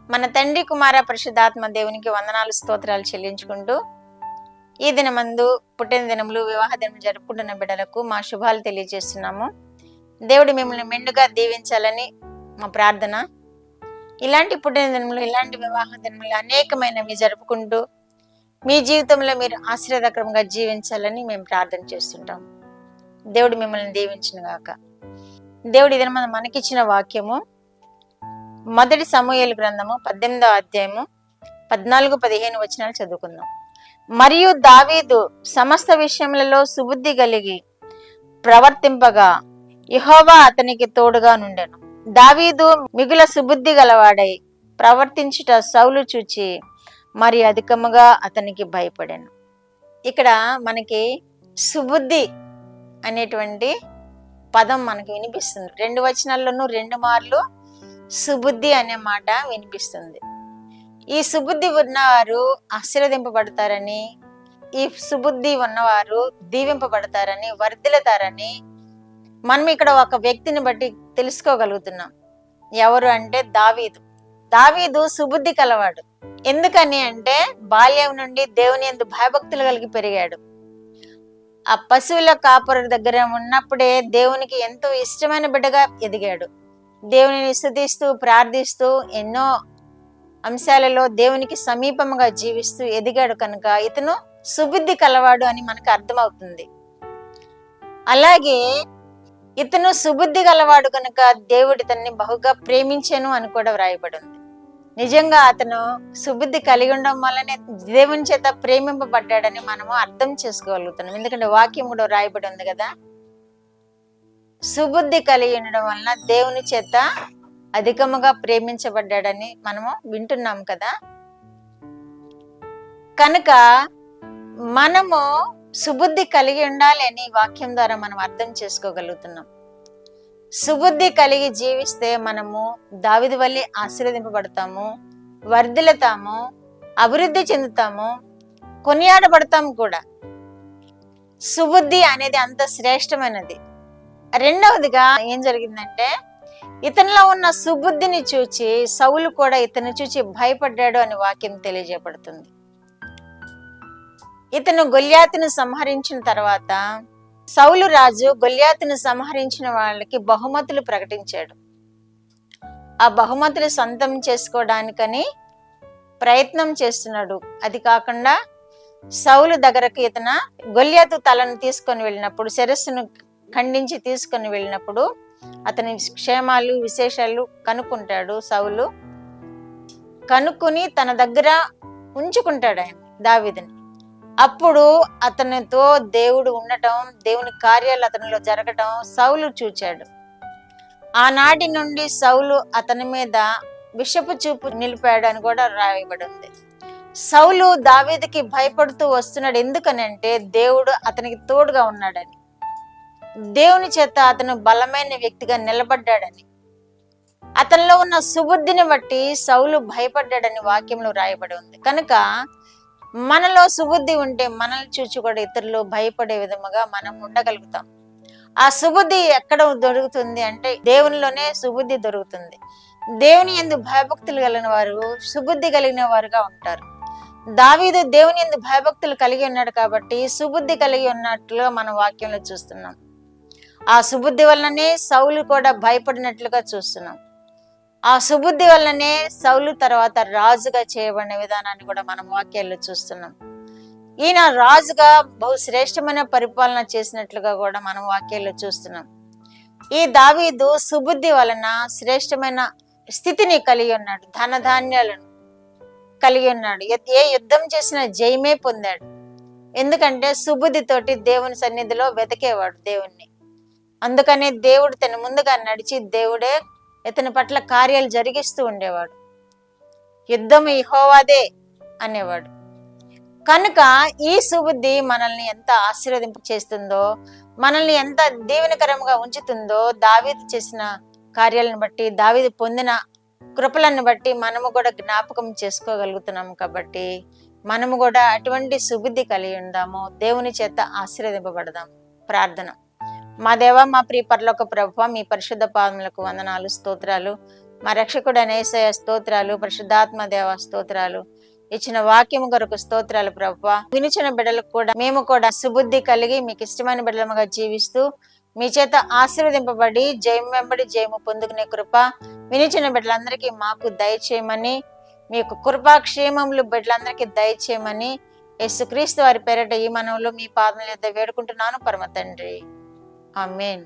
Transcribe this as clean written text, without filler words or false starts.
మన తండ్రి కుమార పరిశుద్ధాత్మ దేవునికి వందనాలు స్తోత్రాలు చెల్లించుకుంటూ ఈ దినమందు పుట్టిన దినములు వివాహ దినములు జరుపుకుంటున్న బిడ్డలకు మా శుభాలు తెలియజేస్తున్నాము. దేవుడు మిమ్మల్ని మెండుగా దీవించాలని మా ప్రార్థన. ఇలాంటి పుట్టిన దినములు, ఇలాంటి వివాహ దినములు అనేకమైనవి జరుపుకుంటూ మీ జీవితంలో మీరు ఆశీర్వాదకరంగా జీవించాలని మేము ప్రార్థన చేస్తుంటాం. దేవుడు మిమ్మల్ని దీవించును గాక. దేవుడు ఈ దినం మనకిచ్చిన వాక్యము మొదటి సమూయేలు గ్రంథము 18వ అధ్యాయము 14-15 వచనాలు చదువుకుందాం. మరియు దావీదు సమస్త విషయములలో సుబుద్ధి కలిగి ప్రవర్తింపగా యెహోవా అతనికి తోడుగా నుండెను. దావీదు మిగుల సుబుద్ధి గలవాడై ప్రవర్తించుట సౌలు చూచి మరి అధికముగా అతనికి భయపడాను. ఇక్కడ మనకి సుబుద్ధి అనేటువంటి పదం మనకి వినిపిస్తుంది. 2 వచనాల్లోనూ 2 మార్లు సుబుద్ధి అనే మాట వినిపిస్తుంది. ఈ సుబుద్ధి ఉన్నవారు ఆశీర్వదింపబడతారని, ఈ సుబుద్ధి ఉన్నవారు దీవింపబడతారని, వర్ధిల్లుతారని మనం ఇక్కడ ఒక వ్యక్తిని బట్టి తెలుసుకోగలుగుతున్నాం. ఎవరు అంటే దావీదు సుబుద్ధి కలవాడు. ఎందుకని అంటే బాల్యం నుండి దేవుని యందు భయభక్తులు కలిగి పెరిగాడు. ఆ పశువుల కాపరు దగ్గర ఉన్నప్పుడే దేవునికి ఎంతో ఇష్టమైన బిడ్డగా ఎదిగాడు. దేవునిని స్తుతిస్తూ ప్రార్థిస్తూ ఎన్నో అంశాలలో దేవునికి సమీపంగా జీవిస్తూ ఎదిగాడు కనుక ఇతను సుబుద్ధి కలవాడు అని మనకు అర్థమవుతుంది. అలాగే ఇతను సుబుద్ధి గలవాడు కనుక దేవుడు ఇతన్ని బహుగా ప్రేమించాను అని కూడా వ్రాయబడి ఉంది. నిజంగా అతను సుబుద్ధి కలిగి ఉండడం వల్లనే దేవుని చేత ప్రేమింపబడ్డాడని మనము అర్థం చేసుకోగలుగుతున్నాం. ఎందుకంటే వాక్యం కూడా రాయబడి ఉంది కదా, సుబుద్ధి కలిగి ఉండడం వలన దేవుని చేత అధికముగా ప్రేమించబడ్డాడని మనము వింటున్నాం కదా. కనుక మనము సుబుద్ధి కలిగి ఉండాలి అని వాక్యం ద్వారా మనం అర్థం చేసుకోగలుగుతున్నాం. సుబుద్ధి కలిగి జీవిస్తే మనము దావీదు వలె ఆశీర్వదింపబడతాము, వర్ధిల్లుతాము, అభివృద్ధి చెందుతాము, కొనియాడబడతాము కూడా. సుబుద్ధి అనేది అంత శ్రేష్టమైనది. రెండవదిగా ఏం జరిగిందంటే ఇతనిలో ఉన్న సుబుద్ధిని చూచి సౌలు కూడా ఇతను చూచి భయపడ్డాడు అని వాక్యం తెలియజేయబడుతుంది. ఇతను గొల్యాతును సంహరించిన తర్వాత సౌలు రాజు గొల్యాతును సంహరించిన వాళ్ళకి బహుమతులు ప్రకటించాడు. ఆ బహుమతులు సొంతం చేసుకోవడానికని ప్రయత్నం చేస్తున్నాడు. అది కాకుండా సౌలు దగ్గరకు ఇతను గొల్యాతు తలను తీసుకొని వెళ్ళినప్పుడు, శిరస్సును ఖండించి తీసుకొని వెళ్ళినప్పుడు అతని క్షేమాలు విశేషాలు కనుక్కుంటాడు. సౌలు కనుక్కుని తన దగ్గర ఉంచుకుంటాడు ఆయన దావీదుని. అప్పుడు అతనితో దేవుడు ఉండటం, దేవుని కార్యాలు అతనిలో జరగటం సౌలు చూచాడు. ఆనాటి నుండి సౌలు అతని మీద విషపు చూపు నిలిపాడు అని కూడా రాయబడి ఉంది. సౌలు దావీదుకి భయపడుతూ వస్తున్నాడు. ఎందుకనంటే దేవుడు అతనికి తోడుగా ఉన్నాడని, దేవుని చేత అతను బలమైన వ్యక్తిగా నిలబడ్డాడని, అతనిలో ఉన్న సుబుద్ధిని బట్టి సౌలు భయపడ్డాడని వాక్యంలో రాయబడి ఉంది. కనుక మనలో సుబుద్ధి ఉంటే మనల్ని చూచి కూడా ఇతరులు భయపడే విధముగా మనం ఉండగలుగుతాం. ఆ సుబుద్ధి ఎక్కడ దొరుకుతుంది అంటే దేవునిలోనే సుబుద్ధి దొరుకుతుంది. దేవుని యందు భయభక్తులు కలిగిన వారు సుబుద్ధి కలిగిన వారుగా ఉంటారు. దావీదు దేవుని యందు భయభక్తులు కలిగి ఉన్నాడు కాబట్టి సుబుద్ధి కలిగి ఉన్నట్లుగా మనం వాక్యంలో చూస్తున్నాం. ఆ సుబుద్ధి వల్లనే సౌలు కూడా భయపడినట్లుగా చూస్తున్నాం. ఆ సుబుద్ధి వల్లనే సౌలు తర్వాత రాజుగా చేయబడిన విధానాన్ని కూడా మనం వాక్యాల్లో చూస్తున్నాం. ఈయన రాజుగా బహుశ్రేష్టమైన పరిపాలన చేసినట్లుగా కూడా మనం వాక్యాల్లో చూస్తున్నాం. ఈ దావీదు సుబుద్ధి వలన శ్రేష్టమైన స్థితిని కలిగి ఉన్నాడు, ధనధాన్యాలను కలిగి ఉన్నాడు. ఏ యుద్ధం చేసినా జయమే పొందాడు. ఎందుకంటే సుబుద్ధితోటి దేవుని సన్నిధిలో వెతికేవాడు దేవుణ్ణి. అందుకనే దేవుడు తన ముందుగా నడిచి దేవుడే ఇతని పట్ల కార్యాలు జరిగిస్తూ ఉండేవాడు. యుద్ధం యెహోవాదే అనేవాడు. కనుక ఈ సుబుద్ధి మనల్ని ఎంత ఆశీర్వదింప చేస్తుందో, మనల్ని ఎంత దీవెనకరంగా ఉంచుతుందో దావీదు చేసిన కార్యాలను బట్టి, దావీదు పొందిన కృపలను బట్టి మనము కూడా జ్ఞాపకం చేసుకోగలుగుతున్నాము. కాబట్టి మనము కూడా అటువంటి సుబుద్ధి కలిగి ఉందాము, దేవుని చేత ఆశీర్వదింపబడదాం. ప్రార్థన. మా దేవ, మా ప్రియ పరలోక ప్రభువా, మీ పరిశుద్ధ పాదములకు వందనాలు, స్తోత్రాలు. మా రక్షకుడైన యేసయ్య స్తోత్రాలు, పరిశుద్ధాత్మ దేవ స్తోత్రాలు. ఇచ్చిన వాక్యము కొరకు స్తోత్రాలు ప్రభువా. వినిచిన బిడ్డలకు కూడా మేము కూడా సుబుద్ధి కలిగి మీకు ఇష్టమైన బిడ్డలుగా జీవిస్తూ మీ చేత ఆశీర్వదింపబడి జయం వెంబడి జయము పొందుకునే కృప వినిచిన బిడ్డలందరికీ మాకు దయచేయమని, మీకు కృపాక్షేమములు బిడ్డలందరికీ దయచేయమని యేసుక్రీస్తు వారి పేరిట ఈ మనవులు మీ పాదముల యొద్ద వేడుకుంటున్నాను పరమ తండ్రి. ఆమేన్.